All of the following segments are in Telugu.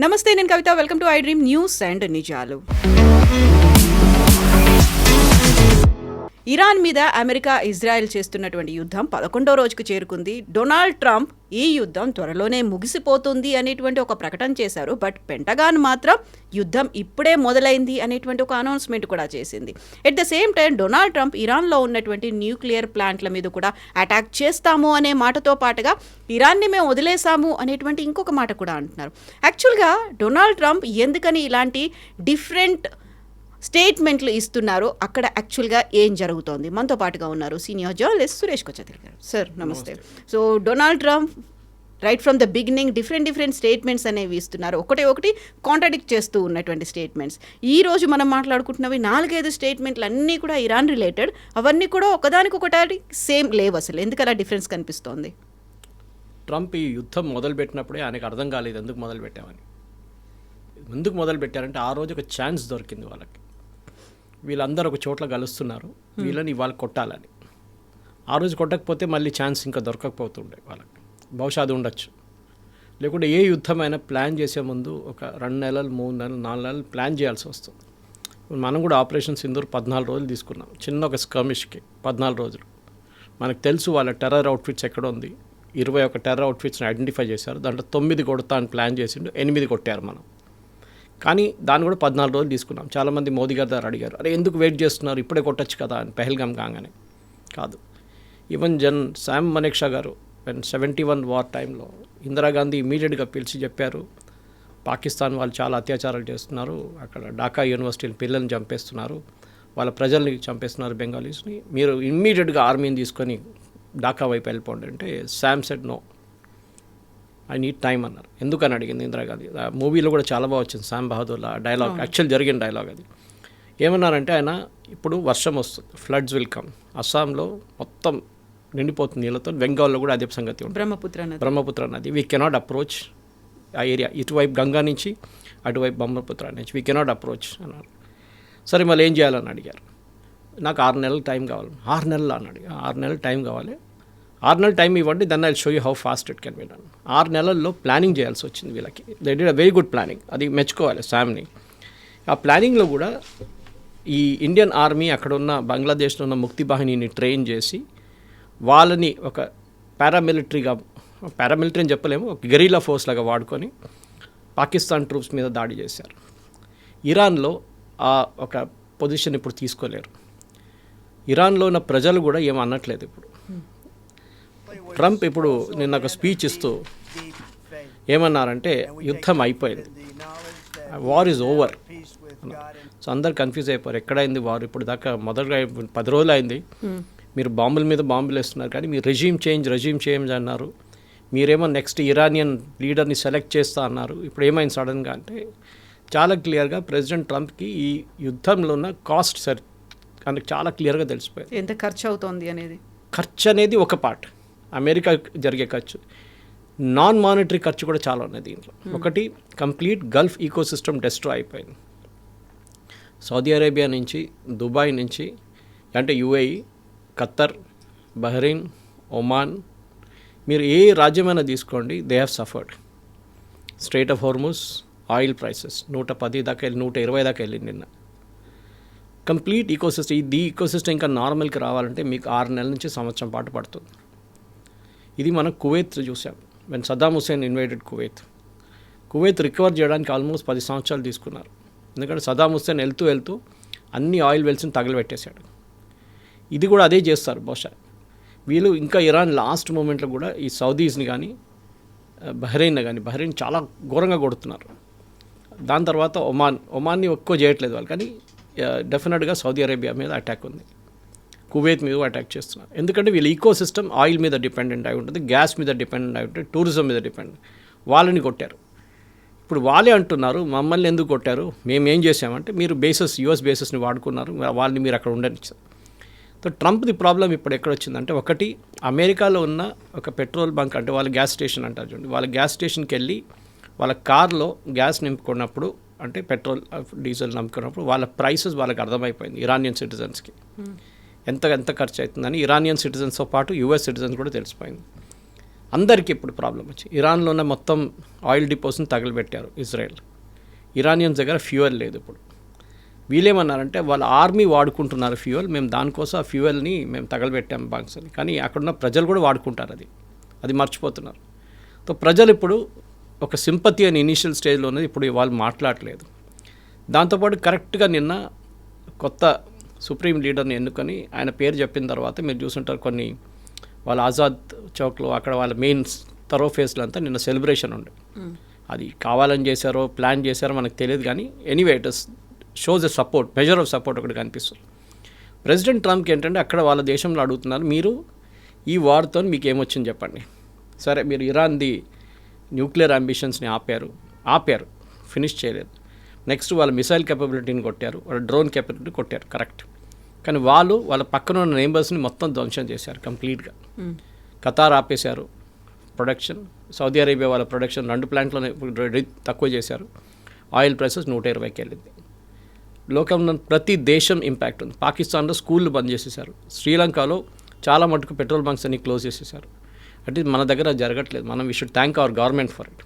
నమస్తే, నేను Kavitha. Welcome to I dream news and నిజాలు. ఇరాన్ మీద అమెరికా, ఇజ్రాయెల్ చేస్తున్నటువంటి యుద్ధం 11వ రోజుకు చేరుకుంది. డొనాల్డ్ ట్రంప్ ఈ యుద్ధం త్వరలోనే ముగిసిపోతుంది అనేటువంటి ఒక ప్రకటన చేశారు. బట్ పెంటగాన్ మాత్రం యుద్ధం ఇప్పుడే మొదలైంది అనేటువంటి ఒక అనౌన్స్మెంట్ కూడా చేసింది. At the same time Donald Trump ఇరాన్లో ఉన్నటువంటి న్యూక్లియర్ ప్లాంట్ల మీద కూడా అటాక్ చేస్తాము అనే మాటతో పాటుగా ఇరాన్ని మేము వదిలేసాము అనేటువంటి ఇంకొక మాట కూడా అంటున్నారు. యాక్చువల్గా డొనాల్డ్ ట్రంప్ ఎందుకని ఇలాంటి డిఫరెంట్ స్టేట్మెంట్లు ఇస్తున్నారు, అక్కడ యాక్చువల్గా ఏం జరుగుతోంది? మనతో పాటుగా ఉన్నారు సీనియర్ జర్నలిస్ట్ సురేష్ కొచ్చతిల్ గారు. సార్ నమస్తే. So Donald Trump right from the beginning different statements అనేవి ఇస్తున్నారు. ఒకటి కాంట్రాడిక్ట్ చేస్తూ ఉన్నటువంటి స్టేట్మెంట్స్. ఈ రోజు మనం మాట్లాడుకుంటున్నవి 4-5 స్టేట్మెంట్లు అన్నీ కూడా ఇరాన్ రిలేటెడ్. అవన్నీ కూడా ఒకదానికొకటి సేమ్ లేవు. అసలు ఎందుకు అలా డిఫరెన్స్ కనిపిస్తోంది? ట్రంప్ ఈ యుద్ధం మొదలుపెట్టినప్పుడే ఆయనకు అర్థం కాలేదు ఎందుకు మొదలుపెట్టామని. ఎందుకు మొదలుపెట్టారంటే ఆ రోజు ఒక ఛాన్స్ దొరికింది వాళ్ళకి. వీళ్ళందరూ ఒక చోట్ల కలుస్తున్నారు, వీళ్ళని ఇవాళ కొట్టాలని. ఆ రోజు కొట్టకపోతే మళ్ళీ ఛాన్స్ ఇంకా దొరకకపోతుండే వాళ్ళకి. బహుశా అది ఉండొచ్చు. లేకుంటే ఏ యుద్ధమైనా ప్లాన్ చేసే ముందు ఒక 2 నెలలు 3 నెలలు 4 నెలలు ప్లాన్ చేయాల్సి వస్తుంది. మనం కూడా ఆపరేషన్ సింధూర్ 14 రోజులు తీసుకున్నాం. చిన్న ఒక స్కర్మిష్కి 14 రోజులు. మనకు తెలుసు వాళ్ళ టెర్రర్ అవుట్ఫిట్స్ ఎక్కడ ఉంది. 21 టెర్రర్ అవుట్ఫిట్స్ని ఐడెంటిఫై చేశారు. దాంట్లో 9 కొడతా అని ప్లాన్ చేసిండు, 8 కొట్టారు మనం. కానీ దాన్ని కూడా 14 రోజులు తీసుకున్నాం. చాలామంది మోదీ గారి దగ్గర అడిగారు, అరే ఎందుకు వెయిట్ చేస్తున్నారు, ఇప్పుడే కొట్టచ్చు కదా అని. పెహల్గాం కాగానే కాదు. ఈవెన్ శామ్ మనెక్షా గారు 71 వార్ టైంలో ఇందిరాగాంధీ ఇమీడియట్గా పిలిచి చెప్పారు, పాకిస్తాన్ వాళ్ళు చాలా అత్యాచారాలు చేస్తున్నారు, అక్కడ ఢాకా యూనివర్సిటీని పిల్లల్ని చంపేస్తున్నారు, వాళ్ళ ప్రజల్ని చంపేస్తున్నారు బెంగాలీస్ని, మీరు ఇమ్మీడియట్గా ఆర్మీని తీసుకొని ఢాకా వైపు వెళ్ళిపోండి అంటే Sam said no, I need time అన్నారు. ఎందుకని అడిగింది ఇందిరాగాంధీ. ఆ మూవీలో కూడా చాలా బాగా వచ్చింది శామ్ బహదూర్లా డైలాగ్, యాక్చువల్ జరిగిన డైలాగ్ అది. ఏమన్నారంటే ఆయన, ఇప్పుడు వర్షం వస్తుంది, ఫ్లడ్స్ విల్ కమ్, అస్సాంలో మొత్తం నిండిపోతుంది నీళ్ళతో, బెంగాల్లో కూడా అదే సంగతి ఉంది, బ్రహ్మపుత్ర నది, వీ కెనాట్ అప్రోచ్ ఆ ఏరియా, ఇటువైపు గంగా నుంచి అటువైపు బ్రహ్మపుత్ర నుంచి వీ కెనాట్ అప్రోచ్ అన్నారు. సరే మళ్ళీ ఏం చేయాలని అడిగారు. నాకు 6 నెలలు టైం కావాలి. 6 నెలలు అన్నాడు. 6 నెలలు టైం కావాలి, 6 నెలలు టైం ఇవ్వండి, then I show you how fast it can be done. 6 నెలల్లో ప్లానింగ్ చేయాల్సి వచ్చింది వీళ్ళకి. They did a very good planning, అది మెచ్చుకోవాలి శామ్ని. ఆ ప్లానింగ్లో కూడా ఈ ఇండియన్ ఆర్మీ అక్కడ ఉన్న బంగ్లాదేశ్లో ఉన్న ముక్తి బాహినీని ట్రైన్ చేసి వాళ్ళని ఒక పారామిలిటరీ అని చెప్పలేము, ఒక గెరిలా ఫోర్స్ లాగా వాడుకొని పాకిస్తాన్ ట్రూప్స్ మీద దాడి చేశారు. ఇరాన్లో ఆ ఒక పొజిషన్ ఇప్పుడు తీసుకోలేరు. ఇరాన్లో ఉన్న ప్రజలు కూడా ఏమీ అనట్లేదు ఇప్పుడు. ట్రంప్ ఇప్పుడు నిన్న ఒక స్పీచ్ ఇస్తూ ఏమన్నారంటే యుద్ధం అయిపోయింది, వార్ ఈజ్ ఓవర్. సో అందరు కన్ఫ్యూజ్ అయిపోయారు, ఎక్కడైంది వార్, ఇప్పుడు దాకా మొదలుగా 10 రోజులు అయింది, మీరు బాంబుల మీద బాంబులు వేస్తున్నారు, కానీ మీరు రెజ్యూమ్ చేంజ్ అన్నారు, మీరేమో నెక్స్ట్ ఇరానియన్ లీడర్ని సెలెక్ట్ చేస్తా అన్నారు, ఇప్పుడు ఏమైంది సడన్గా అంటే చాలా క్లియర్గా ప్రెసిడెంట్ ట్రంప్కి ఈ యుద్ధంలో ఉన్న కాస్ట్ అందుకు చాలా క్లియర్గా తెలిసిపోయింది. ఎంత ఖర్చు అవుతోంది అనేది. ఖర్చు అనేది ఒక పార్ట్, అమెరికా జరిగే ఖర్చు, నాన్ మానిటరీ ఖర్చు కూడా చాలా ఉన్నాయి దీంట్లో. ఒకటి, complete Gulf eco system destroy అయిపోయింది. సౌదీ అరేబియా నుంచి, దుబాయ్ నుంచి, అంటే యుఏఈ, ఖత్తర్, బహ్రెయిన్, ఒమాన్, మీరు ఏ రాజ్యమైనా తీసుకోండి, they have suffered. Straight of Hormuz, oil prices 110 దాకా వెళ్ళి 120 దాకా వెళ్ళింది నిన్న. కంప్లీట్ ఈకోసిస్టమ్, ఈ ఈకోసిస్టమ్ ఇంకా నార్మల్కి రావాలంటే మీకు 6 నెలల నుంచి సంవత్సరం పాటు పడుతుంది. ఇది మనం కువైత్ చూసాం, when Saddam Hussein invaded Kuwait recover చేయడానికి ఆల్మోస్ట్ 10 సంవత్సరాలు తీసుకున్నారు. ఎందుకంటే సద్దాం హుస్సేన్ వెళ్తూ అన్ని ఆయిల్ వెల్స్ని తగలబెట్టేశాడు. ఇది కూడా అదే చేస్తారు బహుశా వీళ్ళు. ఇంకా ఇరాన్ లాస్ట్ మూమెంట్లో కూడా ఈ సౌదీస్ని కానీ బహ్రెయిన్ చాలా ఘోరంగా కొడుతున్నారు. దాని తర్వాత ఒమాన్ని ఎక్కువ చేయట్లేదు వాళ్ళు, కానీ డెఫినెట్గా సౌదీ అరేబియా మీద అటాక్ ఉంది, కువైత్ మీద అటాక్ చేస్తున్నారు. ఎందుకంటే వీళ్ళ ఈకో సిస్టమ్ ఆయిల్ మీద డిపెండెంట్ అయి ఉంటుంది, గ్యాస్ మీద డిపెండెంట్ అయి ఉంటుంది, టూరిజం మీద డిపెండెంట్. వాళ్ళని కొట్టారు. ఇప్పుడు వాళ్ళే అంటున్నారు, మమ్మల్ని ఎందుకు కొట్టారు, మేము ఏం చేసామంటే మీరు యుఎస్ బేసెస్ని వాడుకున్నారు, వాళ్ళని మీరు అక్కడ ఉండని. సో ట్రంప్ది ప్రాబ్లం ఇప్పుడు ఎక్కడొచ్చిందంటే, ఒకటి, అమెరికాలో ఉన్న ఒక పెట్రోల్ బంక్, అంటే వాళ్ళ గ్యాస్ స్టేషన్ అంటారు చూడండి, వాళ్ళ గ్యాస్ స్టేషన్కి వెళ్ళి వాళ్ళ కార్లో గ్యాస్ నింపుకున్నప్పుడు, అంటే పెట్రోల్ డీజిల్ నింపుకున్నప్పుడు వాళ్ళ ప్రైసెస్ వాళ్ళకి అర్థమైపోయింది ఇరానియన్ సిటిజన్స్కి ఎంత ఖర్చు అవుతుందని. ఇరానియన్ సిటిజన్స్తో పాటు యుఎస్ సిటిజన్స్ కూడా తెలిసిపోయింది. అందరికీ ఇప్పుడు ప్రాబ్లం వచ్చి ఇరాన్లో ఉన్న మొత్తం ఆయిల్ డిపోస్ని తగలబెట్టారు ఇజ్రాయెల్. ఇరానియన్స్ దగ్గర ఫ్యూయల్ లేదు ఇప్పుడు. వీళ్ళేమన్నారంటే వాళ్ళ ఆర్మీ వాడుకుంటున్నారు ఫ్యూయల్, మేము దానికోసం ఆ ఫ్యూయల్ని మేము తగలబెట్టాం బంక్స్ అని. కానీ అక్కడున్న ప్రజలు కూడా వాడుకుంటారు, అది మర్చిపోతున్నారు. సో ప్రజలు ఇప్పుడు ఒక సింపతి అని ఇనీషియల్ స్టేజ్లో ఉన్నది, ఇప్పుడు వాళ్ళు మాట్లాడలేదు. దాంతోపాటు కరెక్ట్గా నిన్న కొత్త సుప్రీం లీడర్ని ఎన్నుకొని ఆయన పేరు చెప్పిన తర్వాత మీరు చూసుంటారు కొన్ని వాళ్ళ ఆజాద్ చౌక్లో అక్కడ వాళ్ళ మెయిన్ థరోఫేస్లో అంతా నిన్న సెలబ్రేషన్ ఉండే. అది కావాలని చేశారో ప్లాన్ చేశారో మనకు తెలియదు, కానీ anyway it is shows a support, measure of support ఒకటి కనిపిస్తుంది. ప్రెసిడెంట్ ట్రంప్కి ఏంటంటే అక్కడ వాళ్ళ దేశంలో అడుగుతున్నారు, మీరు ఈ వార్తో మీకు ఏమొచ్చింది చెప్పండి. సరే మీరు ఇరాన్ది న్యూక్లియర్ అంబిషన్స్ని ఆపారు, ఫినిష్ చేయలేదు. నెక్స్ట్ వాళ్ళ మిసైల్ కెపబిలిటీని కొట్టారు, వాళ్ళ డ్రోన్ కెపబిలిటీ కొట్టారు, కరెక్ట్. కానీ వాళ్ళ పక్కన ఉన్న నేబర్స్ని మొత్తం ధ్వంసం చేశారు కంప్లీట్గా. ఖతార్ ఆపేశారు ప్రొడక్షన్, సౌదీ అరేబియా వాళ్ళ ప్రొడక్షన్ 2 ప్లాంట్లోనే తక్కువ చేశారు. ఆయిల్ ప్రైసెస్ 120కి వెళ్ళింది. లోకంలో ప్రతి దేశం ఇంపాక్ట్ ఉంది. పాకిస్తాన్లో స్కూళ్ళు బంద్ చేసేసారు. శ్రీలంకలో చాలా మటుకు పెట్రోల్ బంక్స్ అన్ని క్లోజ్ చేసేసారు. అంటే మన దగ్గర జరగట్లేదు. మనం we should thank our government for it.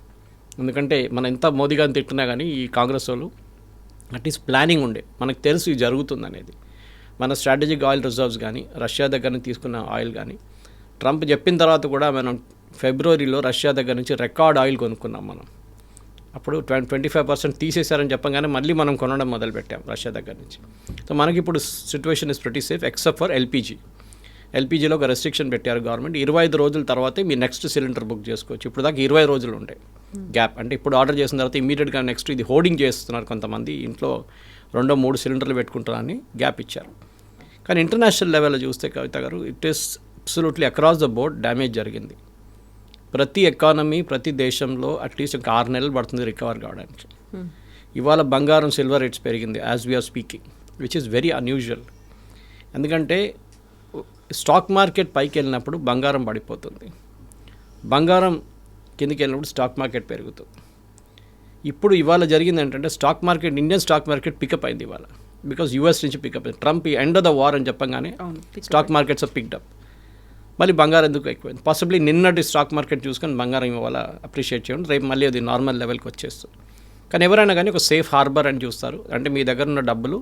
ఎందుకంటే మనం ఎంత మోదీ గారిని తిట్టున్నా కానీ ఈ కాంగ్రెస్ వాళ్ళు అట్లీస్ట్ ప్లానింగ్ ఉండే, మనకు తెలుసు ఇది జరుగుతుంది అనేది. మన స్ట్రాటజిక్ ఆయిల్ రిజర్వ్స్ కానీ రష్యా దగ్గర నుంచి తీసుకున్న ఆయిల్ కానీ ట్రంప్ చెప్పిన తర్వాత కూడా మనం ఫిబ్రవరిలో రష్యా దగ్గర నుంచి రికార్డ్ ఆయిల్ కొనుక్కున్నాం మనం. అప్పుడు 25% తీసేశారని చెప్పగానే మళ్ళీ మనం కొనడం మొదలుపెట్టాం రష్యా దగ్గర నుంచి. సో మనకి ఇప్పుడు situation is pretty safe except for ఎల్పీజీలో ఒక రెస్ట్రిక్షన్ పెట్టారు గవర్నమెంట్. 25 రోజుల తర్వాతే మీ నెక్స్ట్ సిలిండర్ బుక్ చేసుకోవచ్చు. ఇప్పుడు దాకా 20 రోజులు ఉంటాయి గ్యాప్. అంటే ఇప్పుడు ఆర్డర్ చేసిన తర్వాత ఇమీడియట్గా నెక్స్ట్ ఇది హోర్డింగ్ చేస్తున్నారు కొంతమంది, ఇంట్లో 2-3 సిలిండర్లు పెట్టుకుంటారని గ్యాప్ ఇచ్చారు. కానీ ఇంటర్నేషనల్ లెవెల్లో చూస్తే కవిత గారు it is absolutely across the board damage జరిగింది. ప్రతి ఎకానమీ ప్రతి దేశంలో అట్లీస్ట్ ఒక 6 నెలలు పడుతుంది రికవర్ కావడానికి. ఇవాళ బంగారం సిల్వర్ రేట్స్ పెరిగింది as we are speaking, which is very unusual. ఎందుకంటే స్టాక్ మార్కెట్ పైకి వెళ్ళినప్పుడు బంగారం పడిపోతుంది, బంగారం కిందికి వెళ్ళినప్పుడు స్టాక్ మార్కెట్ పెరుగుతుంది. ఇప్పుడు ఇవాళ జరిగింది ఏంటంటే stock market, Indian stock market pick up అయింది ఇవాళ, బికాజ్ యూఎస్ నుంచి పికప్ అయింది. Trump end of the war అని చెప్పగానే stock markets are picked up. మళ్ళీ బంగారం ఎందుకు ఎక్కువైంది? పాసిబ్లీ నిన్నటి స్టాక్ మార్కెట్ చూసుకొని బంగారం ఇవాళ అప్రిషియేట్ చేయండి, రేపు మళ్ళీ అది నార్మల్ లెవెల్కి వచ్చేస్తుంది. కానీ ఎవరైనా కానీ ఒక సేఫ్ హార్బర్ అని చూస్తారు. అంటే మీ దగ్గర ఉన్న డబ్బులు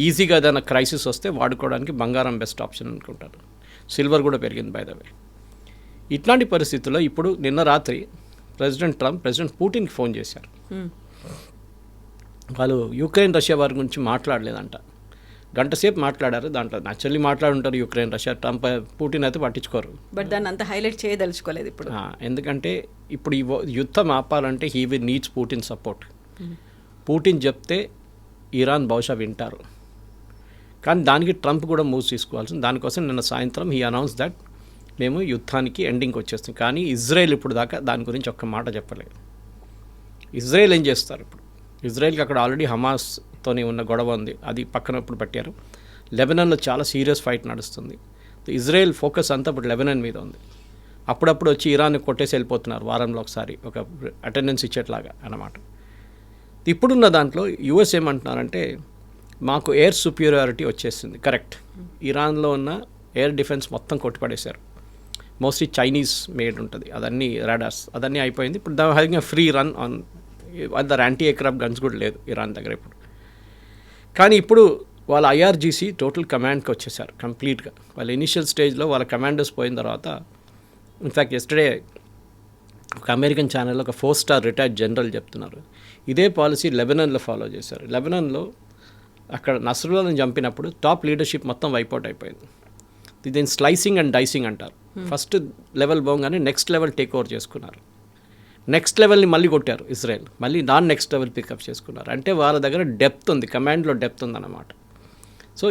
ఈజీగా ఏదైనా క్రైసిస్ వస్తే వాడుకోవడానికి బంగారం బెస్ట్ ఆప్షన్ అనుకుంటారు. సిల్వర్ కూడా పెరిగింది బై ద వే. ఇట్లాంటి పరిస్థితుల్లో ఇప్పుడు నిన్న రాత్రి ప్రెసిడెంట్ ట్రంప్ ప్రెసిడెంట్ పుటిన్కి ఫోన్ చేశారు. వాళ్ళు యుక్రెయిన్ రష్యా వారి గురించి మాట్లాడలేదంట, గంట సేపు మాట్లాడారు. దాంట్లో న్యాచురల్లీ మాట్లాడుంటారు యుక్రెయిన్ రష్యా, ట్రంప్ పుటిన్ అయితే పట్టించుకోరు. బట్ దాన్ని అంత హైలైట్ చేయదలుచుకోలేదు ఇప్పుడు. ఎందుకంటే ఇప్పుడు ఈ యుద్ధం ఆపాలంటే he will needs Putin support. Putin చెప్తే ఇరాన్ బహుశా వింటారు, కానీ దానికి ట్రంప్ కూడా మూవ్స్ తీసుకోవాల్సింది. దానికోసం నిన్న సాయంత్రం హీ అనౌన్స్ దట్ మేము యుద్ధానికి ఎండింగ్కి వచ్చేస్తాం. కానీ ఇజ్రాయెల్ ఇప్పుడు దాకా దాని గురించి ఒక్క మాట చెప్పలేదు. ఇజ్రాయెల్ ఏం చేస్తారు ఇప్పుడు? ఇజ్రాయెల్కి అక్కడ ఆల్రెడీ హమాస్తోనే ఉన్న గొడవ ఉంది, అది పక్కన ఇప్పుడు పెట్టారు. లెబనాన్లో చాలా సీరియస్ ఫైట్ నడుస్తుంది. ఇజ్రాయెల్ ఫోకస్ అంతా ఇప్పుడు లెబనాన్ మీద ఉంది. అప్పుడప్పుడు వచ్చి ఇరాన్ని కొట్టేసి వెళ్ళిపోతున్నారు, వారంలో ఒకసారి ఒక అటెండెన్స్ ఇచ్చేట్లాగా అన్నమాట. ఇప్పుడున్న దాంట్లో యూఎస్ ఏమంటున్నారంటే మాకు ఎయిర్ సుపీరియారిటీ వచ్చేసింది. కరెక్ట్, ఇరాన్లో ఉన్న ఎయిర్ డిఫెన్స్ మొత్తం కొట్టిపడేశారు. మోస్ట్లీ చైనీస్ మేడ్ ఉంటుంది, అదన్నీ రాడార్స్ అదన్నీ అయిపోయింది. ఇప్పుడు they having a free run on other anti aircraft guns కూడా లేదు ఇరాన్ దగ్గర ఇప్పుడు. కానీ ఇప్పుడు వాళ్ళ ఐఆర్జీసీ టోటల్ కమాండ్కి వచ్చేసారు కంప్లీట్గా. వాళ్ళ ఇనిషియల్ స్టేజ్లో వాళ్ళ కమాండర్స్ పోయిన తర్వాత, ఇన్ఫ్యాక్ట్ ఎస్టర్డే ఒక అమెరికన్ ఛానల్లో ఒక 4-star రిటైర్డ్ జనరల్ చెప్తున్నారు ఇదే పాలసీ లెబనాన్లో ఫాలో చేశారు. లెబనాన్లో అక్కడ నస్రుల్లాని చంపినప్పుడు టాప్ లీడర్షిప్ మొత్తం వైపౌట్ అయిపోయింది. దీన్ని స్లైసింగ్ అండ్ డైసింగ్ అంటారు. ఫస్ట్ లెవెల్ పోగానే నెక్స్ట్ లెవెల్ టేక్ ఓవర్ చేసుకున్నారు. నెక్స్ట్ లెవెల్ని మళ్ళీ కొట్టారు ఇజ్రాయెల్, మళ్ళీ నెక్స్ట్ లెవెల్ పికప్ చేసుకున్నారు. అంటే వాళ్ళ దగ్గర డెప్త్ ఉంది, కమాండ్లో డెప్త్ ఉందన్నమాట. సో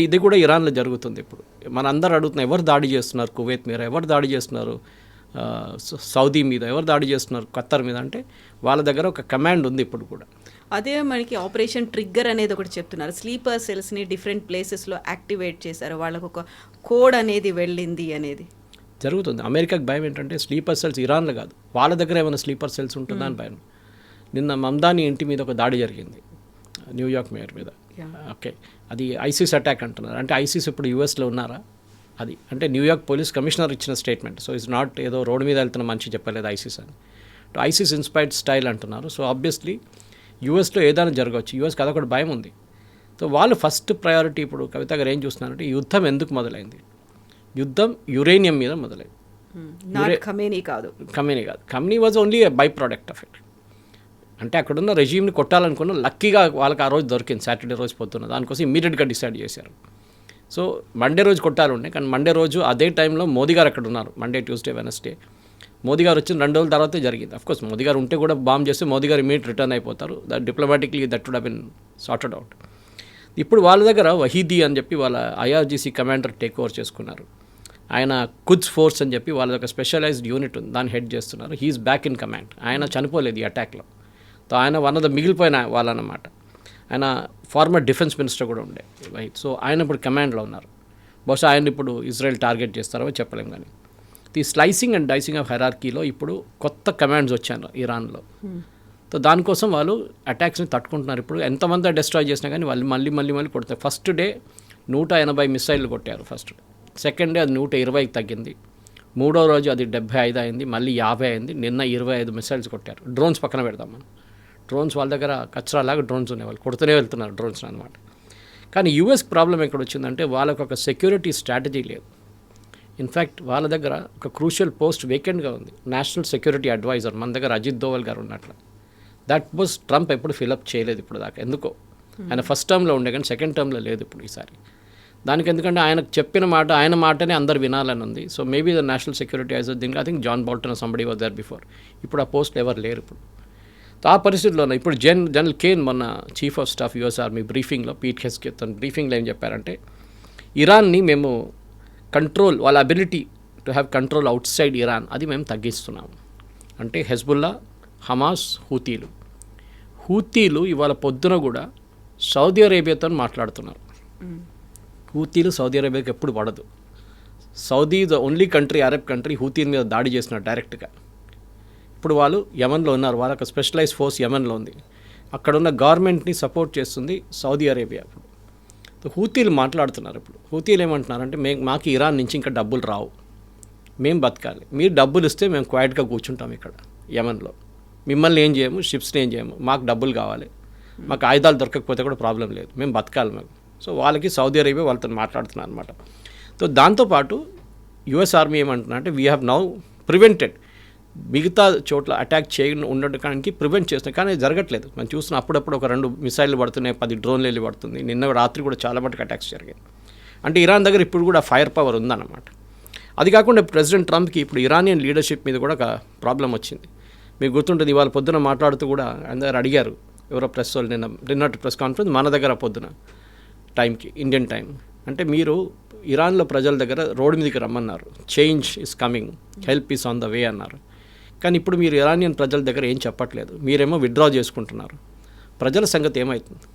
ఇది కూడా ఇరాన్లో జరుగుతుంది ఇప్పుడు. మన అందరూ అడుగుతున్నారు ఎవరు దాడి చేస్తున్నారు కువైత్ మీద, ఎవరు దాడి చేస్తున్నారు సౌదీ మీద, ఎవరు దాడి చేస్తున్నారు ఖత్తర్ మీద, అంటే వాళ్ళ దగ్గర ఒక కమాండ్ ఉంది ఇప్పుడు కూడా. అదే మనకి ఆపరేషన్ ట్రిగ్గర్ అనేది ఒకటి చెప్తున్నారు. స్లీపర్ సెల్స్ని డిఫరెంట్ ప్లేసెస్లో యాక్టివేట్ చేశారు, వాళ్ళకు ఒక కోడ్ అనేది వెళ్ళింది అనేది జరుగుతుంది. అమెరికాకి భయం ఏంటంటే స్లీపర్ సెల్స్ ఇరాన్లో కాదు, వాళ్ళ దగ్గర ఏమైనా స్లీపర్ సెల్స్ ఉంటుందా అని భయం. నిన్న మమ్దాని ఇంటి మీద ఒక దాడి జరిగింది, న్యూయార్క్ మేయర్ మీద. ఓకే, అది ఐసిస్ అటాక్ అంటున్నారు. అంటే ఐసిస్ ఇప్పుడు యూఎస్లో ఉన్నారా? అది అంటే న్యూయార్క్ పోలీస్ కమిషనర్ ఇచ్చిన స్టేట్మెంట్. సో ఇట్స్ నాట్ ఏదో రోడ్డు మీద వెళ్తున్న మనిషి చెప్పలేదు ఐసిస్ అని. ఐసిస్ ఇన్స్పైర్డ్ స్టైల్ అంటున్నారు. సో ఆబ్వియస్లీ యూఎస్లో ఏదైనా జరగవచ్చు. యూఎస్కి అదొకటి భయం ఉంది. సో వాళ్ళు ఫస్ట్ ప్రయారిటీ ఇప్పుడు కవిత గారు ఏం చూస్తున్నారంటే యుద్ధం ఎందుకు మొదలైంది? యుద్ధం యురేనియం మీద మొదలైంది. ఖమేనీ కాదు. Khamenei was only a by product of it. అంటే అక్కడున్న రెజీమ్ని కొట్టాలనుకున్న లక్కీగా వాళ్ళకి ఆ రోజు దొరికింది, సాటర్డే రోజు పొద్దున్న. దానికోసం ఇమీడియట్గా డిసైడ్ చేశారు. సో మండే రోజు కొట్టాలి ఉండే, కానీ మండే రోజు అదే టైంలో మోదీ గారు అక్కడ ఉన్నారు. మండే, ట్యూస్డే, వెనస్డే మోదీ గారు వచ్చిన 2 రోజుల తర్వాతే జరిగింది. అఫ్కోర్స్ మోదీ గారు ఉంటే కూడా బాంబ్ చేస్తే మోదీ గారు ఇమీడియట్ రిటర్న్ అయిపోతారు. That diplomatically that would have been sorted out. ఇప్పుడు వాళ్ళ దగ్గర వహీదీ అని చెప్పి వాళ్ళ ఐఆర్జీసీ కమాండర్ టేక్ ఓవర్ చేసుకున్నారు. ఆయన కుద్స్ ఫోర్స్ అని చెప్పి వాళ్ళ ఒక స్పెషలైజ్డ్ యూనిట్ ఉంది, దాన్ని హెడ్ చేస్తున్నారు. He's back in command. ఆయన చనిపోలేదు ఈ అటాక్లో. సో ఆయన వన్ ఆఫ్ ద మిగిలిపోయిన వాళ్ళనమాట. ఆయన ఫార్మర్ డిఫెన్స్ మినిస్టర్ కూడా ఉండే. సో ఆయన ఇప్పుడు కమాండ్లో ఉన్నారు. బహుశా ఆయన ఇప్పుడు ఇజ్రాయెల్ టార్గెట్ చేస్తారో చెప్పలేం. కానీ ఈ స్లైసింగ్ అండ్ డైసింగ్ ఆఫ్ హైరార్కీలో ఇప్పుడు కొత్త కమాండ్స్ వచ్చాను ఇరాన్లో. సో దానికోసం వాళ్ళు అటాక్స్ని తట్టుకుంటున్నారు. ఇప్పుడు ఎంతమంది డిస్ట్రాయ్ చేసినా కానీ వాళ్ళు మళ్ళీ కొడతారు. ఫస్ట్ డే 180 మిసైళ్ళు కొట్టారు ఫస్ట్ డే. సెకండ్ డే అది 120కి తగ్గింది. మూడో రోజు అది 75 అయింది, మళ్ళీ 50 అయింది. నిన్న 25 మిసైల్స్ కొట్టారు. డ్రోన్స్ పక్కన పెడదాం మనం. డ్రోన్స్ వాళ్ళ దగ్గర కచ్చరాలాగా డ్రోన్స్ ఉన్నాయి, వాళ్ళు కొడుతూనే వెళ్తున్నారు డ్రోన్స్ అనమాట. కానీ యూఎస్కి ప్రాబ్లం ఎక్కడ వచ్చిందంటే వాళ్ళకు ఒక సెక్యూరిటీ స్ట్రాటజీ లేదు. ఇన్ఫ్యాక్ట్ వాళ్ళ దగ్గర ఒక క్రూషియల్ పోస్ట్ వేకెంట్గా ఉంది, నేషనల్ సెక్యూరిటీ అడ్వైజర్. మన దగ్గర అజిత్ దోవల్ గారు ఉన్నట్లు. దట్ పోస్ట్ ట్రంప్ ఎప్పుడు ఫిలప్ చేయలేదు ఇప్పుడు దాకా. ఎందుకో ఆయన ఫస్ట్ టర్మ్లో ఉండే కానీ సెకండ్ టర్మ్లో లేదు ఇప్పుడు ఈసారి. దానికి ఎందుకంటే ఆయనకు చెప్పిన మాట, ఆయన మాటనే అందరు వినాలని ఉంది. So maybe the national security adviser దీనికి I think John Bolton somebody was there before. ఇప్పుడు ఆ పోస్ట్ ఎవరు లేరు ఇప్పుడు. ఆ పరిస్థితుల్లోనే ఇప్పుడు జనరల్ కేన్ మొన్న chief of staff US army బ్రీఫింగ్లో పీట్ హెస్కే తన బ్రీఫింగ్లో ఏం చెప్పారంటే ఇరాన్ని మేము కంట్రోల్, వాళ్ళ ability to have control outside Iran అది మేము తగ్గిస్తున్నాము. అంటే హెజ్బుల్లా, హమాస్, హూతీలు ఇవాళ పొద్దున కూడా సౌదీ అరేబియాతో మాట్లాడుతున్నారు. హూతీలు సౌదీ అరేబియాకి ఎప్పుడు పడదు. Saudi the only country, Arab country హూతీల మీద దాడి చేసినారు డైరెక్ట్గా. ఇప్పుడు వాళ్ళు యమన్లో ఉన్నారు, వాళ్ళకి స్పెషలైజ్ ఫోర్స్ యమన్లో ఉంది. అక్కడున్న గవర్నమెంట్ని సపోర్ట్ చేస్తుంది సౌదీ అరేబియా. ఇప్పుడు హూతీలు మాట్లాడుతున్నారు. ఇప్పుడు హూతీలు ఏమంటున్నారంటే మాకు ఇరాన్ నుంచి ఇంకా డబ్బులు రావు, మేము బతకాలి, మీరు డబ్బులు ఇస్తే మేము క్వైట్గా కూర్చుంటాం ఇక్కడ యమన్లో, మిమ్మల్ని ఏం చేయము, షిప్స్ని ఏం చేయము, మాకు డబ్బులు కావాలి, మాకు ఆయుధాలు దొరకకపోతే కూడా ప్రాబ్లం లేదు, మేము బతకాలి మేము. సో వాళ్ళకి సౌదీ అరేబియా వాళ్ళతో మాట్లాడుతున్నారు అనమాట. సో దాంతోపాటు యుఎస్ ఆర్మీ ఏమంటున్నా అంటే వీ హ్యావ్ నౌ ప్రివెంటెడ్, మిగతా చోట్ల అటాక్ చేయకుండా ఉండడానికి ప్రివెంట్ చేస్తున్నాం. కానీ జరగట్లేదు. మనం చూస్తున్నాం అప్పుడప్పుడు ఒక 2 మిసైళ్ళు పడుతున్నాయి, 10 డ్రోన్లు వెళ్ళి పడుతుంది. నిన్న రాత్రి కూడా చాలా మటుకు అటాక్స్ జరిగాయి. అంటే ఇరాన్ దగ్గర ఇప్పుడు కూడా ఫైర్ పవర్ ఉందన్నమాట. అది కాకుండా ప్రెసిడెంట్ ట్రంప్కి ఇప్పుడు ఇరానియన్ లీడర్షిప్ మీద కూడా ఒక ప్రాబ్లం వచ్చింది. మీకు గుర్తుంటుంది, ఇవాళ పొద్దున మాట్లాడుతూ కూడా అందరు అడిగారు, ఎవరో ప్రెస్ వాళ్ళు నిన్నటి ప్రెస్ కాన్ఫరెన్స్ మన దగ్గర పొద్దున టైంకి, ఇండియన్ టైం, అంటే మీరు ఇరాన్లో ప్రజల దగ్గర రోడ్డు మీదకి రమ్మన్నారు, change is coming, help is on the way అన్నారు. కానీ ఇప్పుడు మీరు ఇరానియన్ ప్రజల దగ్గర ఏం చెప్పట్లేదు, మీరేమో విత్డ్రా చేసుకుంటున్నారు. ప్రజల సంగతి ఏమవుతుంది?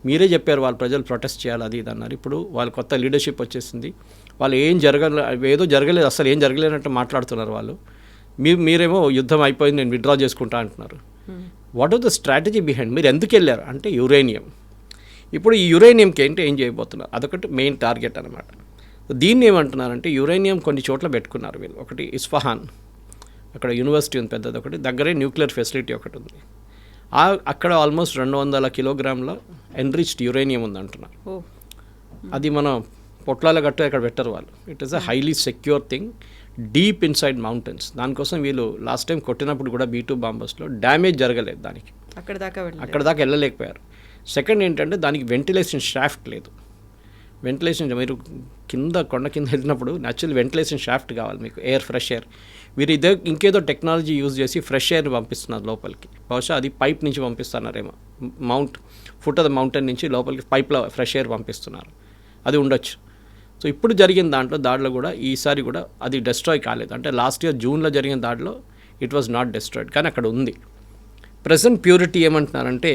మీరే చెప్పారు వాళ్ళ ప్రజలు ప్రొటెస్ట్ చేయాలి అది ఇది అన్నారు. ఇప్పుడు వాళ్ళ కొత్త లీడర్షిప్ వచ్చేసింది, వాళ్ళు ఏదో జరగలేదు, అసలు ఏం జరగలేనట్టు మాట్లాడుతున్నారు వాళ్ళు. మీరేమో యుద్ధం అయిపోయింది, నేను విత్డ్రా చేసుకుంటా అంటున్నారు. What are the strategy behind? మీరు ఎందుకు వెళ్ళారు అంటే యురేనియం. ఇప్పుడు ఈ యురేనియంకి ఏంటి ఏం చేయబోతున్నారు, అదొకటి మెయిన్ టార్గెట్ అనమాట. దీన్ని ఏమంటున్నారంటే యురేనియం కొన్ని చోట్ల పెట్టుకున్నారు వీళ్ళు. ఒకటి ఇస్ఫహాన్, అక్కడ యూనివర్సిటీ ఉంది పెద్దది ఒకటి, దగ్గరే న్యూక్లియర్ ఫెసిలిటీ ఒకటి ఉంది. అక్కడ ఆల్మోస్ట్ 200 కిలోగ్రాముల ఎన్రిచ్డ్ యురేనియం ఉంది అంటున్నారు. అది మన పొట్లాల గట్టు అక్కడ పెట్టరు వాళ్ళు. It is a highly secure thing deep inside mountains. దానికోసం వీళ్ళు లాస్ట్ టైం కొట్టినప్పుడు కూడా B-2 బాంబర్స్లో డ్యామేజ్ జరగలేదు, దానికి అక్కడ దాకా వెళ్ళలేకపోయారు. సెకండ్ ఏంటంటే దానికి వెంటిలేషన్ షాఫ్ట్ లేదు. వెంటిలేషన్ మీరు కొండ కింద వెళ్ళినప్పుడు న్యాచురల్ వెంటిలేషన్ షాఫ్ట్ కావాలి మీకు, ఫ్రెష్ ఎయిర్. వీరు ఇంకేదో టెక్నాలజీ యూజ్ చేసి ఫ్రెష్ ఎయిర్ పంపిస్తున్నారు లోపలికి. బహుశా అది పైప్ నుంచి పంపిస్తున్నారేమో, ఫుట్ ఆఫ్ ద మౌంటైన్ నుంచి లోపలికి పైప్లో ఫ్రెష్ ఎయిర్ పంపిస్తున్నారు, అది ఉండొచ్చు. సో ఇప్పుడు జరిగిన దాడిలో కూడా ఈసారి కూడా అది డిస్ట్రాయ్ కాలేదు. అంటే లాస్ట్ ఇయర్ జూన్లో జరిగిన దాడిలో ఇట్ వాజ్ నాట్ డిస్ట్రాయిడ్, కానీ అక్కడ ఉంది. ప్రెజెంట్ ప్యూరిటీ ఏమంటున్నారంటే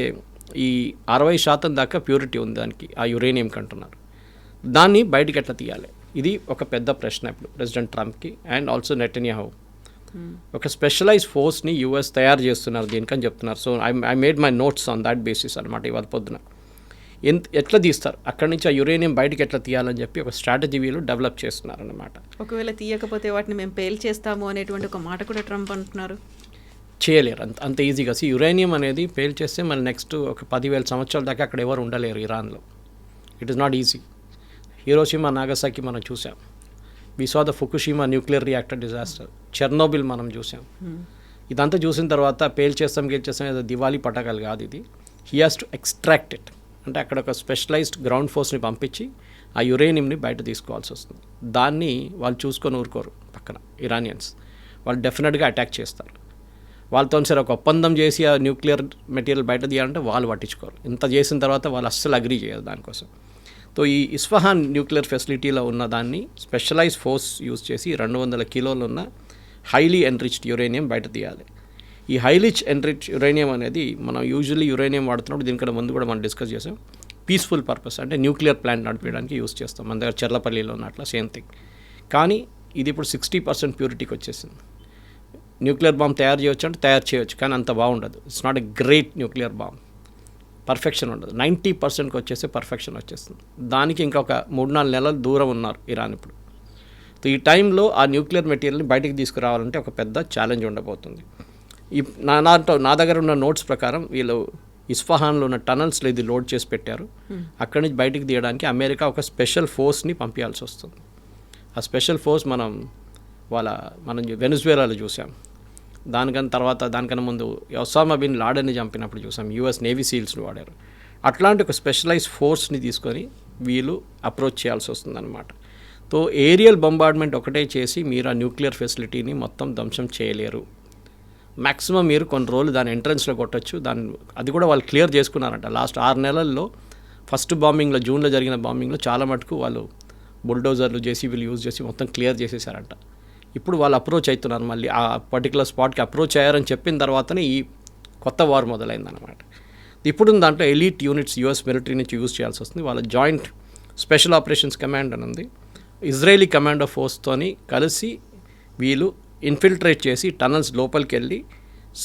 ఈ 60% దాకా ప్యూరిటీ ఉంది దానికి, ఆ యురేనియంకి అంటున్నారు. దాన్ని బయటికి ఎట్లా తీయాలి, ఇది ఒక పెద్ద ప్రశ్న ఇప్పుడు ప్రెసిడెంట్ ట్రంప్కి అండ్ ఆల్సో నెటన్యాహు. ఒక స్పెషలైజ్ ఫోర్స్ని యూఎస్ తయారు చేస్తున్నారు దీనికని చెప్తున్నారు. So I made my notes on that basis అనమాట ఇవాళ పొద్దున. ఎట్లా తీస్తారు, అక్కడి నుంచి ఆ యురేనియం బయటకు ఎట్లా తీయాలని చెప్పి ఒక స్ట్రాటజీ వీళ్ళు డెవలప్ చేస్తున్నారన్నమాట. ఒకవేళ తీయకపోతే వాటిని మేము పేల్చేస్తాము అనేటువంటి ఒక మాట కూడా ట్రంప్ అంటున్నారు. చేయలేరు అంత ఈజీగా. యురేనియం అనేది పేల్చేస్తే మళ్ళీ నెక్స్ట్ ఒక 10,000 సంవత్సరాల దాకా అక్కడ ఎవరు ఉండలేరు ఇరాన్లో. It is not easy. Hiroshima Nagasaki మనం చూసాం. We saw the Fukushima nuclear reactor disaster. Chernobyl మనం చూసాం. ఇదంతా చూసిన తర్వాత పేల్చేస్తాం ఏదో దివాళీ పటాకాలు కాదు ఇది. He has to extract it. అంటే అక్కడ ఒక స్పెషలైజ్డ్ గ్రౌండ్ ఫోర్స్ని పంపించి ఆ యురేనియంని బయట తీసుకోవాల్సి వస్తుంది. దాన్ని వాళ్ళు చూసుకొని ఊరుకోరు. పక్కన ఇరానియన్స్ వాళ్ళు డెఫినెట్గా అటాక్ చేస్తారు. వాళ్ళతో సరే ఒక ఒప్పందం చేసి ఆ న్యూక్లియర్ మెటీరియల్ బయట తీయాలంటే వాళ్ళు పట్టించుకోరు. ఇంత చేసిన తర్వాత వాళ్ళు అస్సలు అగ్రీ చేయరు దానికోసం. సో ఈ ఇస్ఫహాన్ న్యూక్లియర్ ఫెసిలిటీలో ఉన్న దాన్ని స్పెషలైజ్ ఫోర్స్ యూజ్ చేసి 200 కిలోలు ఉన్న హైలీ ఎన్రిచ్డ్ యురేనియం బయట తీయాలి. ఈ హైలీ ఎన్రిచ్ యురేనియం అనేది మనం యూజువల్లీ యురేనియం వాడుతున్నప్పుడు దీనికంటే ముందు కూడా మనం డిస్కస్ చేసాం. పీస్ఫుల్ పర్పస్ అంటే న్యూక్లియర్ ప్లాంట్ నడిపించడానికి యూజ్ చేస్తాం. మన దగ్గర చెర్లపల్లిలో ఉన్నట్ల సేమ్ థింగ్. కానీ ఇది ఇప్పుడు 60% ప్యూరిటీకి వచ్చేసింది. న్యూక్లియర్ బాంబ్ తయారు చేయొచ్చు అంటే తయారు చేయొచ్చు, కానీ అంత బాగుండదు. It's not a great nuclear bomb. Perfection ఉండదు. 90%కి వచ్చేస్తే పర్ఫెక్షన్ వచ్చేస్తుంది. దానికి ఇంకొక 3-4 నెలలు దూరం ఉన్నారు ఇరాన్ ఇప్పుడు. సో ఈ టైంలో ఆ న్యూక్లియర్ మెటీరియల్ని బయటికి తీసుకురావాలంటే ఒక పెద్ద ఛాలెంజ్ ఉండబోతుంది. నా దగ్గర ఉన్న నోట్స్ ప్రకారం వీళ్ళు ఇస్ఫహాన్లో ఉన్న టనల్స్లో ఇది లోడ్ చేసి పెట్టారు. అక్కడి నుంచి బయటికి తీయడానికి అమెరికా ఒక స్పెషల్ ఫోర్స్ని పంపించాల్సి వస్తుంది. ఆ స్పెషల్ ఫోర్స్ మనం వెనిజువేలాలో చూసాం. దానికన్నా ముందు ఒసామా బిన్ లాడెన్ని చంపినప్పుడు చూసాం. యూఎస్ నేవీ సీల్స్ని వాడారు. అట్లాంటి ఒక స్పెషలైజ్ ఫోర్స్ని తీసుకొని వీళ్ళు అప్రోచ్ చేయాల్సి వస్తుందన్నమాట. సో ఏరియల్ బొంబార్డ్మెంట్ ఒకటే చేసి మీరు ఆ న్యూక్లియర్ ఫెసిలిటీని మొత్తం ధ్వంసం చేయలేరు. మ్యాక్సిమం మీరు కొన్ని రోజులు దాని ఎంట్రన్స్లో కొట్టచ్చు. అది కూడా వాళ్ళు క్లియర్ చేసుకున్నారంట. లాస్ట్ 6 నెలల్లో ఫస్ట్ బాంబింగ్లో జూన్లో జరిగిన బాంబింగ్లో చాలా మటుకు వాళ్ళు బుల్డోజర్లు జేసీబీలు యూజ్ చేసి మొత్తం క్లియర్ చేసేసారంట. ఇప్పుడు వాళ్ళు అప్రోచ్ అవుతున్నారు. మళ్ళీ ఆ పర్టికులర్ స్పాట్కి అప్రోచ్ అయ్యారని చెప్పిన తర్వాతనే ఈ కొత్త వార్ మొదలైందన్నమాట. ఇప్పుడు దాంట్లో ఎలీట్ యూనిట్స్ యూఎస్ మిలిటరీ నుంచి యూజ్ చేయాల్సి వస్తుంది. వాళ్ళ జాయింట్ స్పెషల్ ఆపరేషన్స్ కమాండ్ అని ఉంది. ఇజ్రాయేలీ కమాండో ఫోర్స్తోని కలిసి వీళ్ళు ఇన్ఫిల్ట్రేట్ చేసి టనల్స్ లోపలికి వెళ్ళి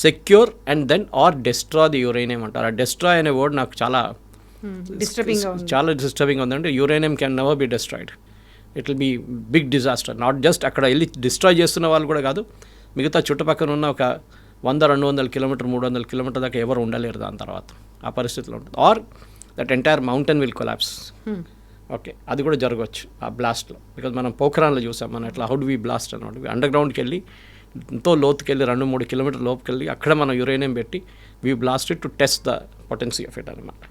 secure and then destroy the uranium అంటారు. ఆ డెస్ట్రాయ్ అనే వర్డ్ నాకు చాలా డిస్టర్బింగ్ ఉందంటే uranium can never be destroyed. It will be big disaster. Not just అక్కడ వెళ్ళి డిస్ట్రాయ్ చేస్తున్న వాళ్ళు కూడా కాదు, మిగతా చుట్టుపక్కల ఉన్న ఒక 100-200 కిలోమీటర్ 300 కిలోమీటర్ దాకా ఎవరు ఉండలేరు దాని తర్వాత. ఆ పరిస్థితిలో ఉంటుంది. Or that entire mountain will collapse. Okay, అది కూడా జరగవచ్చు ఆ బ్లాస్ట్లో. బికాజ్ మనం పోఖ్రాన్లో చూసాం. మనం ఎట్లా హౌ డు వి బ్లాస్ట్ అనమాట. అండర్ గ్రౌండ్కి వెళ్ళి ఎంతో లోతుకి వెళ్ళి 2-3 కిలోమీటర్ లోపుకి వెళ్ళి అక్కడ మనం యురేనియం పెట్టి we blasted to test the potency of it అనమాట.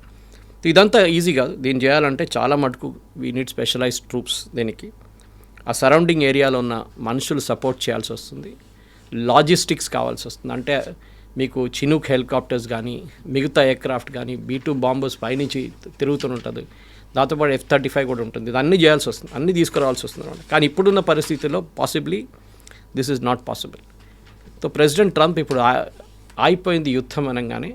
ఇదంతా ఈజీ కాదు. దీన్ని చేయాలంటే చాలా మటుకు వీ నీడ్ స్పెషలైజ్డ్ ట్రూప్స్. దీనికి ఆ సరౌండింగ్ ఏరియాలో ఉన్న మనుషులు సపోర్ట్ చేయాల్సి వస్తుంది. లాజిస్టిక్స్ కావాల్సి వస్తుంది. అంటే మీకు చినూక్ హెలికాప్టర్స్ కానీ మిగతా ఎయిర్క్రాఫ్ట్ కానీ B-2 బాంబర్స్ పైనుంచి తిరుగుతుంటుంది. దాంతోపాటు F-35 కూడా ఉంటుంది. ఇది అన్నీ చేయాల్సి వస్తుంది, అన్నీ తీసుకురావాల్సి వస్తుంది అనమాట. కానీ ఇప్పుడున్న పరిస్థితుల్లో possibly this is not possible. So president Trump ఇప్పుడు అయిపోయింది యుద్ధం అనగానే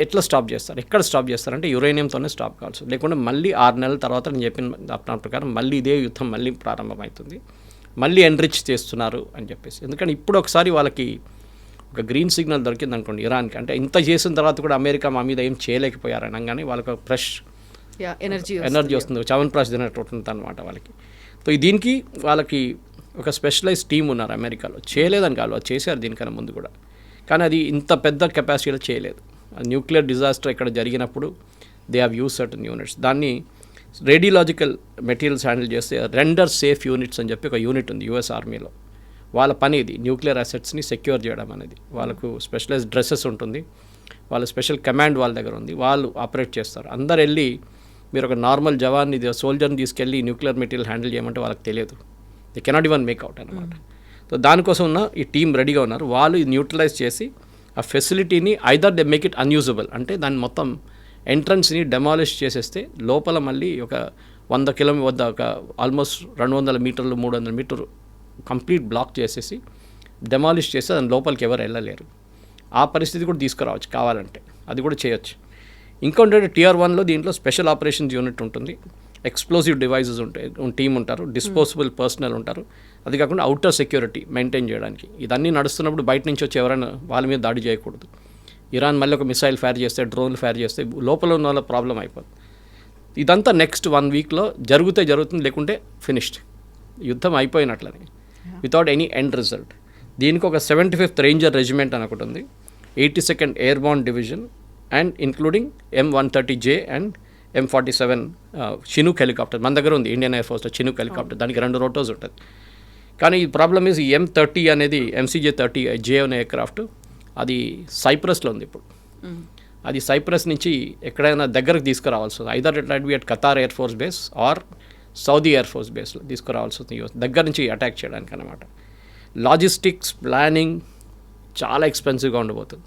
ఎట్లా స్టాప్ చేస్తారు, ఎక్కడ స్టాప్ చేస్తారంటే యురేనియంతోనే స్టాప్ కావాల్సి. లేకుంటే మళ్ళీ 6 నెలల తర్వాత నేను చెప్పిన ప్రకారం మళ్ళీ ఇదే యుద్ధం మళ్ళీ ప్రారంభమవుతుంది. మళ్ళీ ఎన్రిచ్ చేస్తున్నారు అని చెప్పేసి. ఎందుకంటే ఇప్పుడు ఒకసారి వాళ్ళకి ఒక గ్రీన్ సిగ్నల్ దొరికింది అనుకోండి ఇరాన్కి. అంటే ఇంత చేసిన తర్వాత కూడా అమెరికా మా మీద ఏం చేయలేకపోయారు అనగానే వాళ్ళకి ఒక ఫ్రెష్ ఎనర్జీ వస్తుంది. చవన్ప్రాష్ తినట్టు ఉంటుంది అనమాట వాళ్ళకి. సో దీనికి వాళ్ళకి ఒక స్పెషలైజ్ టీమ్ ఉన్నారు అమెరికాలో. చేయలేదని కాదు, అది చేశారు దీనికన్నా ముందు కూడా. కానీ అది ఇంత పెద్ద కెపాసిటీలో చేయలేదు. న్యూక్లియర్ డిజాస్టర్ ఇక్కడ జరిగినప్పుడు they have use certain units. దాన్ని రేడియలాజికల్ మెటీరియల్స్ హ్యాండిల్ చేస్తే రెండర్ సేఫ్ యూనిట్స్ అని చెప్పి ఒక యూనిట్ ఉంది యూఎస్ ఆర్మీలో. వాళ్ళ పని ఇది న్యూక్లియర్ అసెట్స్ని సెక్యూర్ చేయడం అనేది. వాళ్ళకు స్పెషలైజ్ డ్రెస్సెస్ ఉంటుంది, వాళ్ళ స్పెషల్ కమాండ్ వాళ్ళ దగ్గర ఉంది, వాళ్ళు ఆపరేట్ చేస్తారు. అందరు వెళ్ళి మీరు ఒక నార్మల్ జవాన్ని సోల్జర్ని తీసుకెళ్ళి న్యూక్లియర్ మెటీరియల్ హ్యాండిల్ చేయమంటే వాళ్ళకి తెలియదు. They cannot even make out అనమాట. సో దానికోసం ఉన్న ఈ టీం రెడీగా ఉన్నారు. వాళ్ళు న్యూట్రలైజ్ చేసి ఆ ఫెసిలిటీని either they make it unusable, అంటే దాన్ని మొత్తం ఎంట్రన్స్ని డెమాలిష్ చేసేస్తే లోపల మళ్ళీ ఒక 100 కిలోమీటర్ వద్ద ఒక ఆల్మోస్ట్ 200 మీటర్లు 300 మీటర్లు కంప్లీట్ బ్లాక్ చేసేసి డెమాలిష్ చేస్తే దాని లోపలికి ఎవరు వెళ్ళలేరు. ఆ పరిస్థితి కూడా తీసుకురావచ్చు కావాలంటే, అది కూడా చేయొచ్చు. ఇంకొంటే Tier 1లో దీంట్లో స్పెషల్ ఆపరేషన్స్ యూనిట్ ఉంటుంది, ఎక్స్ప్లోజివ్ డివైజెస్ ఉంటాయి, టీం ఉంటారు, డిస్పోజబుల్ పర్సనల్ ఉంటారు. అది కాకుండా అవుటర్ సెక్యూరిటీ మెయింటైన్ చేయడానికి. ఇదన్నీ నడుస్తున్నప్పుడు బయట నుంచి వచ్చి ఎవరైనా వాళ్ళ మీద దాడి చేయకూడదు. ఇరాన్ మళ్ళీ ఒక మిసైల్ ఫైర్ చేస్తే, డ్రోన్లు ఫైర్ చేస్తే లోపల ఉన్న వాళ్ళ ప్రాబ్లం అయిపోతుంది. ఇదంతా నెక్స్ట్ 1 వీక్లో జరుగుతుంది, లేకుంటే ఫినిష్డ్, యుద్ధం అయిపోయినట్లని, వితౌట్ ఎనీ ఎండ్ రిజల్ట్. దీనికి ఒక 75th రేంజర్ రెజిమెంట్ అని ఒకటి ఉంది, 82nd airborne division and including M130J and M47 Chinook helicopter మన దగ్గర ఉంది. ఇండియన్ ఎయిర్ ఫోర్స్లో చినూక్ హెలికాప్టర్, దానికి 2 రోటోస్ ఉంటుంది. కానీ ఈ ప్రాబ్లమ్ ఈజ్ ఈ M30 అనేది MCJ-30J అనే ఎయిర్క్రాఫ్ట్ అది సైప్రస్లో ఉంది ఇప్పుడు. అది సైప్రస్ నుంచి ఎక్కడైనా దగ్గరకు తీసుకురావాల్సి వస్తుంది. Either it might be at Qatar air force base or Saudi air force బేస్లో తీసుకురావాల్సి వస్తుంది యూఎస్ దగ్గర నుంచి అటాక్ చేయడానికి అనమాట. లాజిస్టిక్స్ ప్లానింగ్ చాలా ఎక్స్పెన్సివ్గా ఉండబోతుంది.